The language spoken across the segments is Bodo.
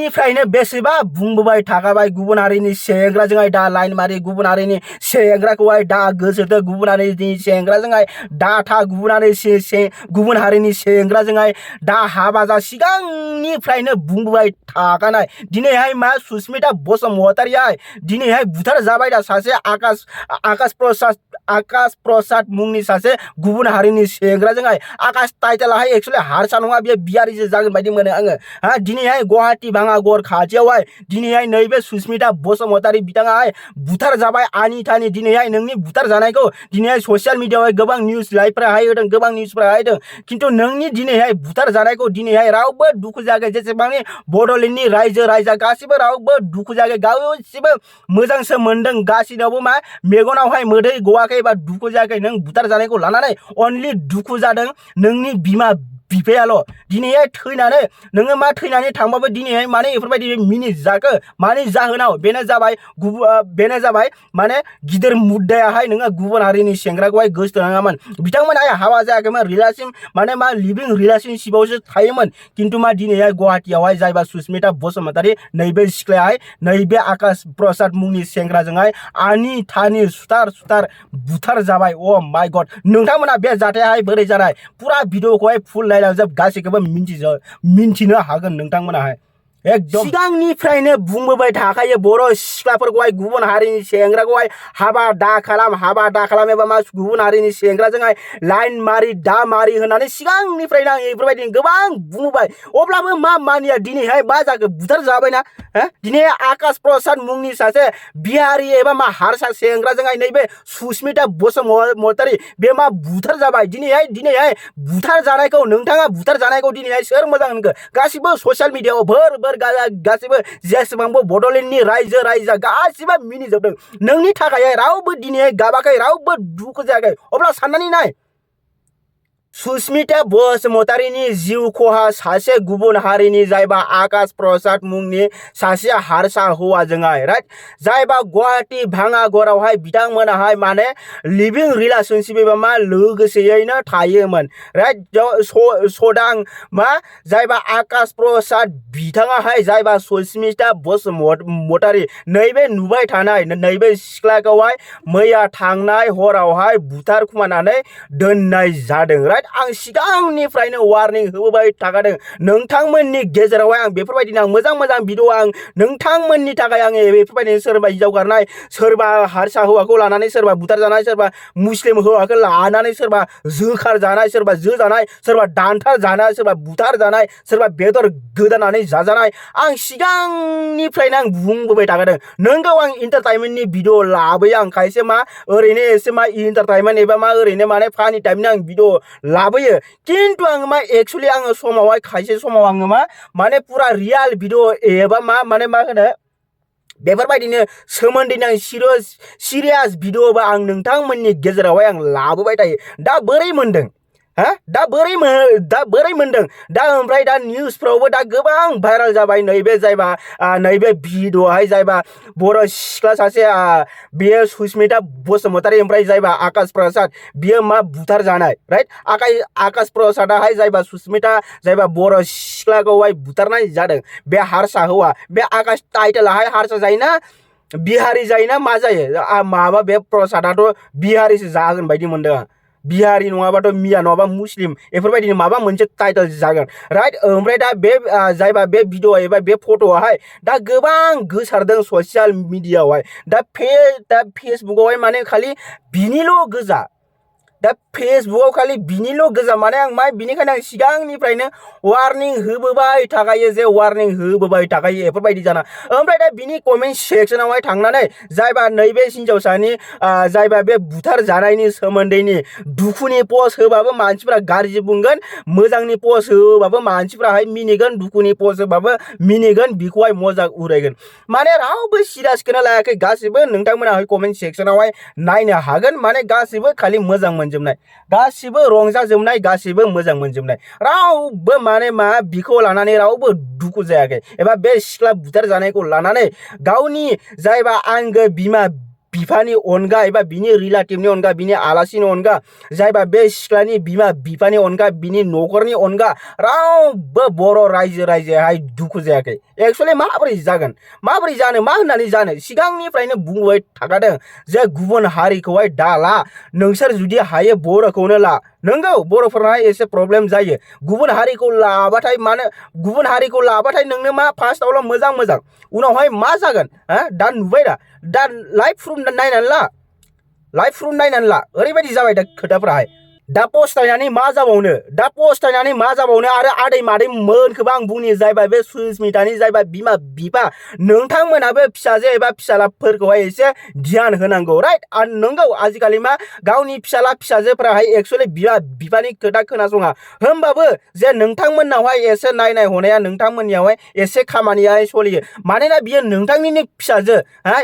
सिगांनिफ्रायनो बेसेबा बुंबोबाय थाखाबाय गुबुन हारिनि सेंग्राजोंहाय दा लाइन मारि गुबुन हारिनि सेंग्राखौहाय दा गोसोथो गुबुन हारिनि सेंग्राजोंहाय दा था गुबुन हारिनि सेंग्राजोंहाय दा हाबा जा सिगांनिफ्रायनो बुंबोबाय थाखानाय दिनैहाय मा सुस्मिता बसुमतारीहाय दिनैहाय बुथार जाबाय दा सासे आकाश प्रसाद मुंनि सासे गुबुन हारिनि सेंग्राजोंहाय आकाश टाइटेलाहाय एक्चुअली हारसा नङा बियो बिहारिसो जागोन बायदि मोनो आङो हा दिनैहाय गुवाहाटी भाङागर खाथियावहाय दिनैहाय नैबे सुस्मिता बसुमतारी बिथाङाहाय बुथार जाबाय आनि थानि दिनैहाय नोंनि बुथार जानायखौ दिनैहाय ससियेल मिडियायावहाय गोबां निउस लाइभफोराहाय होदों गोबां निउसफोरा होदों खिन्थु नोंनि दिनैहाय बुथार जानायखौ दिनैहाय रावबो दुखु जायाखै जेसेबांनि बड'लेण्डनि रायजो राजा गासिबो रावबो दुखु जायाखै गासिबो मोजांसो मोनदों गासिनावबो मा मेगनावहाय मोदै गवाखै बा दुखु जायाखै नों बुथार जानायखौ लानानै अनलि दुखु जादों नोंनि बिमा बिफायाल' दिनैहाय थैनानै नोङो मा थैनानै थांबाबो दिनैहाय माने बेफोरबायदि मिनि जाखो माने जाहोनाव बेनो जाबाय माने गिदिर मुद्दायाहाय नोङो गुबुन हारिनि सेंग्राखौहाय गोसोथोनाङामोन बिथांमोनहाय हाबा जायाखैमोन लिभिं रिलेशनशिपआवसो थायोमोन खिन्थु मा दिनैहाय गुवाहाटीयावहाय जायबा सुस्मिता बसुमतारी नैबे सिख्लायाहाय नैबे आकाश प्रसाद मुंनि सेंग्राजोंहाय आनि थानि सुथार बुथार जाबाय अ माय गड नोंथांमोना बे जाथायाहाय बोरै जानाय पुरा भिडिअखौहाय फुल नायलांजोब गासैखौबो मिन्थिनो हागोन नोंथांमोनाहाय एकदम सिगांनिफ्रायनो बुंबोबाय थाखायो बर' सिख्लाफोरखौहाय गुबुन हारिनि सेंग्राखौहाय हाबा दा खालाम एबा मा गुबुन हारिनि सेंग्राजोंहाय लाइन मारि होननानै सिगांनिफ्रायनो आं बेफोरबायदि गोबां बुंबाय अब्लाबो मा मानिया दिनैहाय मा जाखो बुथार जाबायना दिनै आकाश प्रसाद मुंनि सासे बिहारि एबा मा हारसा सेंग्राजोंहाय नैबे सुस्मिता बसुमतारी बे मा बुथार जाबाय दिनैहाय बुथार जानायखौ नोंथाङा बुथार जानायखौ दिनैहाय सोर मोजां मोनखो गासिबो ससियेल मिडियाआव भोर गासिबो जेसेबांबो बड'लेण्डनि रायजो राजा गासिबो मिनिजोबदों नोंनि थाखाय रावबो दिनैहाय गाबाखै रावबो दुखु जायाखै अब्ला साननानै नाय सुस्मिता बसुमतारीनि जिउ खहा सासे गुबुन हारिनि जायबा आकाश प्रसाद मुंनि सासे हारसा हौवाजोंहाय राइट जायबा गुवाहाटी भाङागरावहाय बिथांमोनाहाय माने लिभिं रिलेशनशिप एबा मा लोगोसेयैनो थायोमोन राइट सदां मा जायबा आकाश प्रसाद बिथाङाहाय जायबा सुस्मिता बसुमतारी नैबे नुबाय थानाय नैबे सिख्लाखौहाय मैया थांनाय हरावहाय बुथार खुमानानै दोननाय जादों राइट आं सिगांनिफ्रायनो वार्निं होबोबाय थाखादों नोंथांमोननि गेजेरावहाय आं बेफोरबायदिनो मोजां भिडिअ आं नोंथांमोननि थाखाय आं बेफोरबायदिनो सोरबा हिजाव गारनाय सोरबा हारसा हौवाखौ लानानै सोरबा बुथार जानाय सोरबा मुस्लिम हौवाखौ लानानै सोरबा जोखार जानाय सोरबा जानाय सोरबा दानथार जानाय सोरबा बुथार जानाय सोरबा बेदर गोदानानै जाजानाय आं सिगांनिफ्रायनो आं बुंबोबाय थाखादों नोंगौ आं इन्टारटेनमेन्टनि भिडिअ लाबोयो आं खायसे मा ओरैनो एसे मा इन्टारटेनमेन्ट एबा मा ओरैनो माने फानि टाइपनि आं भिडिअ लाबोयो खिन्थु आङो मा एक्चुअली आङो समावहाय खायसे समाव आङो माने पुरा रियेल भिडिअ एबा माने मा होनो बेफोरबायदिनो सोमोन्दैनो आं सिरियास भिडिअबा आं नोंथांमोननि गेजेरावहाय आं लाबोबाय थायो दा बोरै मोनदों दा बोरै मोनदों दा ओमफ्राय दा निउसफ्रावबो दा गोबां भाइराल जाबाय नैबे जायबा नैबे भिडिअआहाय जायबा बर' सिख्ला सासे बेयो सुस्मिता बसुमतारी ओमफ्राय जायबा आकाश प्रसाद बियो मा बुथार जानाय राइट आकाश प्रसादाहाय जायबा सुस्मिता जायबा बर' सिख्लाखौहाय बुथारनाय जादों बे हारसा हौवा बे आकाश टाइटेलाहाय हारसा जायोना बिहारि जायोना मा जायो माबा बे प्रसादाथ' बिहारिसो जागोन बायदि मोनदों आं बिहारि नङाबाथ' मिया नङाबा मुस्लिम बेफोरबायदिनो माबा मोनसे टाइटेल जागोन राइट ओमफ्राय दा बे जायबा बे भिडिअ एबा बे फट'आहाय दा गोबां गोसारदों ससियेल मिडियाआवहाय दा फेसबुकआवहाय माने खालि बिनिल' गोजा दा फेसबुकआव खालि बिनिल' गोजा माने आं बिनिखायनो आं सिगांनिफ्रायनो वार्निं होबोबाय थाखायो बेफोरबायदि जाना ओमफ्राय दा बिनि कमेन्ट सेक्सनावहाय थांनानै जायबा नैबे हिनजावसानि जायबा बे बुथार जानायनि सोमोन्दैनि दुखुनि पस्ट होबाबो मानसिफ्रा गाज्रि बुंगोन मोजांनि पस्ट होबाबो मानसिफ्राहाय मिनिगोन दुखुनि पस्ट होबाबो मिनिगोन बिखौहाय मजाक उरायगोन माने रावबो सिरियासखौनो लायाखै गासिबो नोंथांमोनाहाय कमेन्ट सेक्सनावहाय नायनो हागोन माने गासिबो खालि मोजां मोनजोबनाय गासिबो रंजाजोबनाय गासिबो मोजां मोनजोबनाय रावबो माने बिखौ लानानै रावबो दुखु जायाखै एबा बे सिख्ला बुथार जानायखौ लानानै गावनि जायबा आंगो बिमा बिफानि अनगा एबा बिनि रिलेटिभनि अनगा बिनि आलासिनि अनगा जायबा बे सिख्लानि बिमा बिफानि अनगा बिनि न'खरनि अनगा रावबो बर' रायजोहाय दुखु जायाखै एक्चुअली माबोरै जागोन माबोरै जानो मा होननानै जानो सिगांनिफ्रायनो बुंबाय थाखादों जे गुबुन हारिखौहाय दाला नोंसोर जुदि हायो बर'खौनो ला नंगौ बर'फोरना एसे प्रब्लेम जायो गुबुन हारिखौ लाबाथाय मानो गुबुन हारिखौ लाबाथाय नोंनो मा फार्स्टआवल' मोजां उनावहाय मा जागोन दा नुबाय दा लाइफ प्रुफ नायनानै ला ओरैबायदि जाबाय दा खोथाफ्राहाय दा पस्टायनानै मा जाबावनो आरो आदै मादै मोनखौबो आं बुंनि जायबा बे सुस्मितानि जायबा बिमा बिफा नोंथांमोनाबो फिसाजो एबा फिसालाफोरखौहाय एसे ध्यान होनांगौ राइट आरो नंगौ आजिखालि मा गावनि फिसाला फिसाजोफ्राहाय एक्चुअली बिमा बिफानि खोथा खोनासङा होमबाबो जे नोंथांमोननावहाय एसे नायनाय हनाया नोंथांमोननियावहाय एसे खामानियाहाय सोलियो मानोना बियो नोंथांनिनो फिसाजो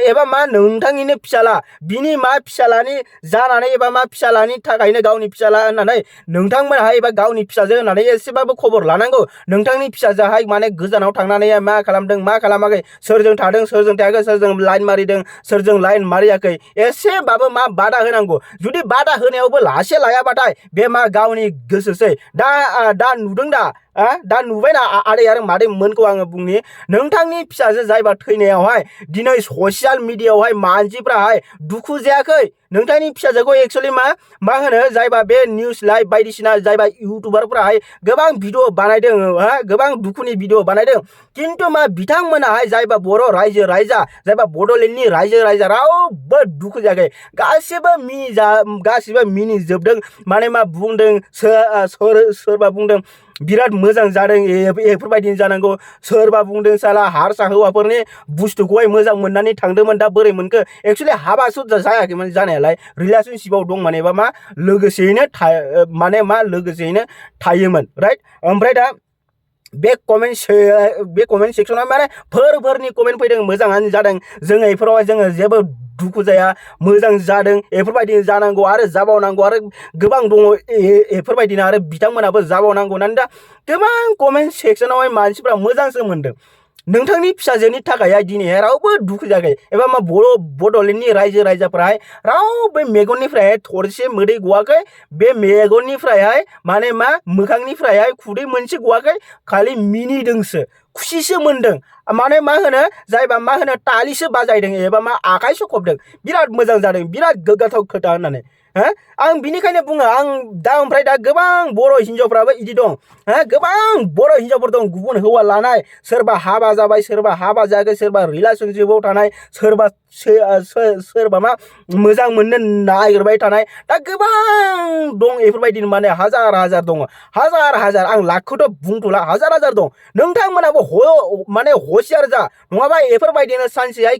एबा मा नोंथांनिनो फिसाला बिनि मा फिसालानि जानानै एबा मा फिसालानि थाखायनो गावनि फिसाला होननानै नोंथांमोनहाय एबा गावनि फिसाजो होननानै एसेबाबो खबर लानांगौ नोंथांनि फिसाजोहाय माने गोजानाव थांनानै मा खालामदों मा खालामाखै सोरजों थादों सोरजों थायाखै सोरजों लाइन मारिदों सोरजों लाइन मारियाखै एसेबाबो मा बादा होनांगौ जुदि बादा होनायावबो लासे लायाबाथाय बे मा गावनि गोसोसै दा नुदों दा नुबायना आदै आरो मादै मोनखौ आङो बुंनि नोंथांनि फिसाजो जायबा थैनायावहाय दिनै ससियेल मिडियायावहाय मानसिफ्राहाय दुखु जायाखै नोंथांनि फिसाजोखौ एक्चुअली मा होनो जायबा बे निउस लाइभ बायदिसिना जायबा इउटुबारफ्राहाय गोबां भिडिअ बानायदों गोबां दुखुनि भिडिअ बानायदों किन्तु मा बिथांमोनाहाय जायबा बर' रायजा जायबा बड'लेण्डनि रायजा रावबो दुखु जायाखै गासिबो मिनिजोबदों माने मा बुंदों सोरबा बुंदों बिराद मोजां जादों बेफोरबायदिनो जानांगौ सोरबा बुंदों साला हारसा हौवाफोरनि बुस्थुखौहाय मोजां मोननानै थांदोंमोन दा बोरै मोनखो एक्चुअली हाबासो जायाखैमोन जानायालाय रिलेशनशिपआव दंमोन एबा मा लोगोसेयैनो थायोमोन राइट ओमफ्राय दा बे कमेन्ट सेक्सनाव माने फोरनि कमेन्ट फैदों मोजाङानो जादों जोङो बेफोरावहाय जोङो जेबो दुखु जाया मोजां जादों बेफोरबायदि जानांगौ आरो जाबावनांगौ आरो गोबां दङ बेफोरबायदिनो आरो बिथांमोनाबो जाबावनांगौ होननानै दा गोबां कमेन्ट सेक्सनावहाय मानसिफ्रा मोजांसो मोनदों नोंथांनि फिसाजोनि थाखाय दिनैहाय रावबो दुखु जायाखै एबा मा बड'लेण्डनि रायजाफोराहाय रावबो मेगननिफ्रायहाय थरसे मोदै गवाखै बे मेगननिफ्रायहाय माने मा मोखांनिफ्रायहाय खुदै मोनसे गवाखै खालि मिनिदोंसो खुसिसो मोनदों माने मा होनो जायबा मा होनो तालिसो बाजायदों एबा मा आखाइसो खबदों बिराद मोजां जादों बिराद गोग्गाथाव खोथा होननानै आं बिनिखायनो बुङो आं ओमफ्राय दा गोबां बर' हिनजावफ्राबो इदि दं गोबां बर' हिनजावफोर दं गुबुन हौवा लानाय सोरबा हाबा जाबाय सोरबा हाबा जायाखै सोरबा रिलेशनशिपआव थानाय सोरबा मा मोजां मोननो नागिरबाय थानाय दा गोबां दं बेफोरबायदिनो माने हाजार दङ हाजार आं लाखखौथ' बुंथ'ला हाजार दं नोंथांमोनाबो माने हसियार जा नङाबा बेफोरबायदिनो सानसेहाय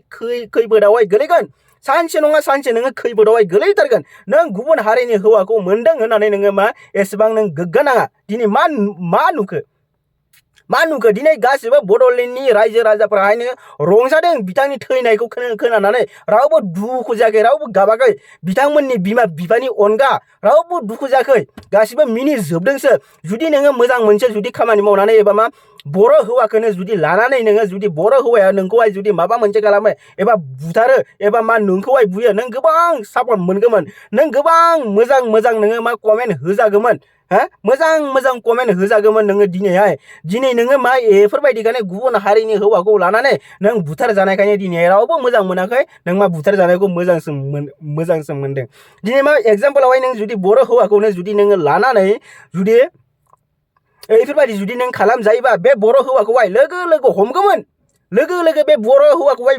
खैफोदावहाय गोलैगोन सानसे नङा सानसे नोङो खैफोदावहाय गोलैथारगोन नों गुबुन हारिनि हौवाखौ मोनदों होननानै नोङो मा एसेबां नों गोग्गानाङा दिनै मा नुखो दिनै गासिबो बड'लेण्डनि रायजाफोराहायनो रंजादों बिथांनि थैनायखौ खोनानानै रावबो दुखु जायाखै रावबो गाबाखै बिथांमोननि बिमा बिफानि अनगा रावबो दुखु जायाखै गासिबो मिनिजोबदोंसो जुदि नोङो मोजां मोनसे जुदि खामानि मावनानै एबा मा बर' हौवाखौनो जुदि लानानै नोङो जुदि बर' हौवाया नोंखौहाय जुदि माबा मोनसे खालामो एबा बुथारो एबा मा नोंखौहाय बुयो नों गोबां सापर्ट मोनगौमोन नों गोबां मोजां नोङो मा कमेन्ट होजागौमोन मोजां कमेन्ट होजागौमोन नोङो दिनै नोङो मा बेफोरबायदिखायनो गुबुन हारिनि हौवाखौ लानानै नों बुथार जानायखायनो दिनै रावबो मोजां मोनाखै नों मा बुथार जानायखौ मोजांसो मोनदों दिनै मा एगजामपोलावहाय नों जुदि बर' हौवाखौनो जुदि नोङो लानानै जुदि बेफोरबायदि जुदि नों खालामजायोबा बे बर' हौवाखौहाय लोगो हमगौमोन लोगो बे बर' हौवाखौहाय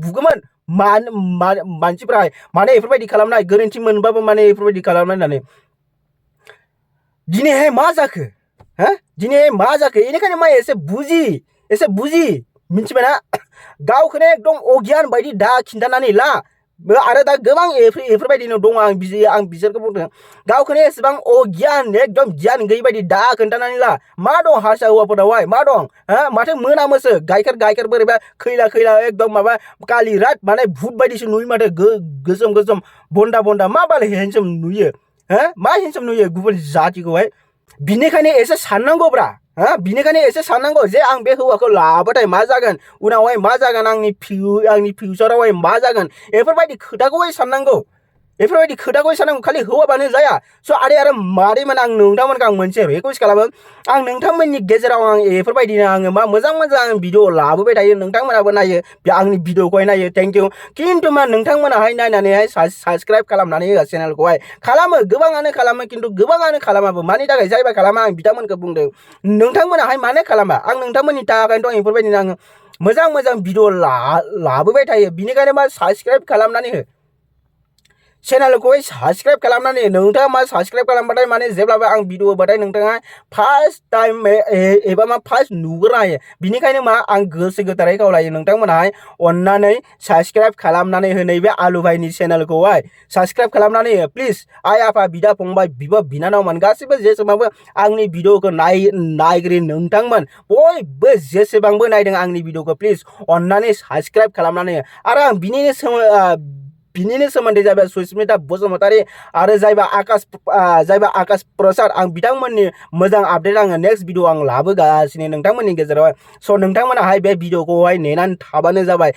बुगौमोन मानसिफ्राहाय माने बेफोरबायदि खालामनाय गोरोन्थि मोनबाबो माने बेफोरबायदि खालामनाय होननानै दिनैहाय मा जाखो बेनिखायनो मा एसे बुजि मिथिबायना गावखौनो एकदम अगियान बायदि दा खिन्थानानै ला आरो दा गोबां बेफोरबायदिनो दङ आं बिसोरखौ बुंदों गावखौनो एसेबां अगियान एकदम गियान गैयै बायदि दा खोन्थानानै ला मा दं हारसा हौवाफोरावहाय मा दं माथो मोनामोसो गाइखेर बोरैबा खैला एकदम माबा कालि रात माने भुत बायदिसो नुयो माथो गोसोम बन्दा मा बाल हेन्डसम नुयो मा हेन्डसम नुयो गुबुन जातिखौहाय बिनिखायनो एसे साननांगौब्रा बिनिखायनो एसे साननांगौ जे आं बे हौवाखौ लाबाथाय मा जागोन, उनावहाय मा जागोन, आंनि फिउचारावहाय मा जागोन, बेफोरबायदि खोथाखौहाय साननांगौ। बेफोरबायदि खोथाखौ साननांगौ, खालि हौवाबानो जाया। स' आरो मादैमोन, आं नोंथांमोनखौ आं मोनसे रिक्वेस्ट खालामो, आं नोंथांमोननि गेजेराव आं बेफोरबायदिनो आङो मा मोजां भिडिअ लाबोबाय थायो, नोंथांमोनाबो नायो, बे आंनि भिडिअखौहाय नायो, थेंक इउ। खिन्थु मा नोंथांमोनाहाय नायनानैहाय साबस्क्राइब खालामनानै हो चेनेलखौहाय। खालामो, गोबाङानो खालामो, खिन्थु गोबाङानो खालामाबो। मानि थाखाय? जायबा खालामा आं बिथांमोनखौ बुंदों। नोंथांमोनाहाय मानो खालामा? आं नोंथांमोननि थाखायनोथ' बेफोरबायदिनो आङो मोजां भिडिअ लाबोबाय थायो। बिनिखायनो मा साबस्क्राइब खालामनानै हो चेनेलखौहाय। साबस्क्राइब खालामनानै नोंथाङा मा साबस्क्राइब खालामबाथाय माने जेब्लाबो आं भिडिअ होबाथाय नोंथाङा फार्स्ट टाइम एबा मा फार्स्ट नुग्रोनो हायो। बिनिखायनो मा आं गोसो गोथारै खावलायो, नोंथांमोनाहाय अननानै साबस्क्राइब खालामनानै हो नैबे आलु भाइनि चेनेलखौहाय साबस्क्राइब खालामनानै हो प्लिज। आइ आफा, बिदा फंबाय, बिब' बिनानावमोन गासिबो जेसेबांबो आंनि भिडिअखौ नायगिरि नोंथांमोन बयबो जेसेबांबो नायदों आंनि भिडिअखौ प्लिज अननानै साबस्क्राइब खालामनानै हो। आरो आं बिनिनो सोमोन्दै जाबाय सुस्मिता बसुमतारी आरो जायबा आकाश प्रसाद, आं बिथांमोननि मोजां आपडेट आङो नेक्स्ट भिडिअ आं लाबोगासिनो नोंथांमोननि गेजेरावहाय। स' नोंथांमोनाहाय बे भिडिअखौहाय नेनानै थाबानो जाबाय।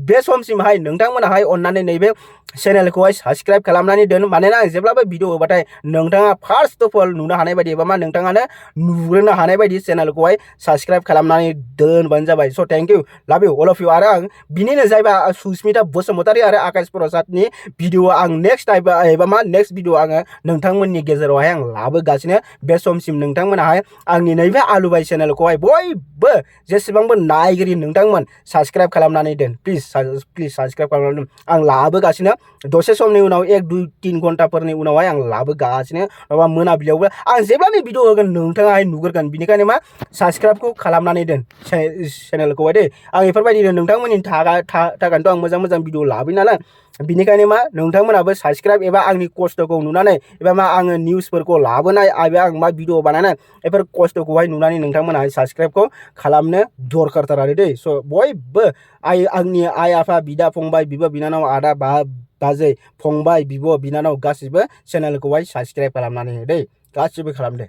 बे समसिमहाय नोंथांमोनाहाय अननानै नैबे चेनेलखौहाय साबस्क्राइब खालामनानै दोन। मानोना आं जेब्लाबो भिडिअ होबाथाय नोंथाङा फार्स्ट अफ अल नुनो हानाय बायदि एबा मा नोंथाङानो नुग्रोनो हानाय बायदि चेनेलखौहाय साबस्क्राइब खालामनानै दोनबानो जाबाय। स' थेंक इउ, लाभ इउ अल अफ इउ। आरो आं बिनिनो जायबा सुस्मिता बसुमतारी आरो आकाश प्रसादनि भिडिअ आं नेक्स्ट भिडिअ आङो नोंथांमोननि गेजेरावहाय आं लाबोगासिनो। बे समसिम नोंथांमोनाहाय आंनि नैबे आलु भाइ चेनेलखौहाय बयबो जेसेबांबो नायगिरि नोंथांमोन साबस्क्राइब खालामनानै दोन प्लिज साबस्क्राइब खालामनानै दोन। आं लाबोगासिनो दसे समनि उनाव 1-2-3 घन्टाफोरनि उनावहाय आं लाबोगासिनो, नङाबा मोनाबिलियावबो आं जेब्लानो भिडिअ होगोन नोंथाङाहाय नुगोरगोन। बिनिखायनो मा साबस्क्राइबखौ खालामनानै दोन चेनेलखौहाय दे। आं बेफोरबायदिनो नोंथांमोननि थाखायनोथ' आं मोजां भिडिअ लाबोयो नालाय। बिनिखायनो मा नोंथांमोनाबो साबस्क्राइब एबा आंनि खस्थ'खौ नुनानै एबा मा आङो निउसफोरखौ लाबोनाय एबा आं मा भिडिअ बानायनाय बेफोर खस्थ'खौहाय नुनानै नोंथांमोनाहाय साबस्क्राइबखौ खालामनो दरखारथार आरो दै। स' बयबो आंनि आइ आफा, बिदा फंबाय, बिब' बिनानाव, आदा बाजै, फंबाय, बिब' बिनानाव गासिबो चेनेलखौहाय साबस्क्राइब खालामनानै हो दै। गासिबो खालाम दे।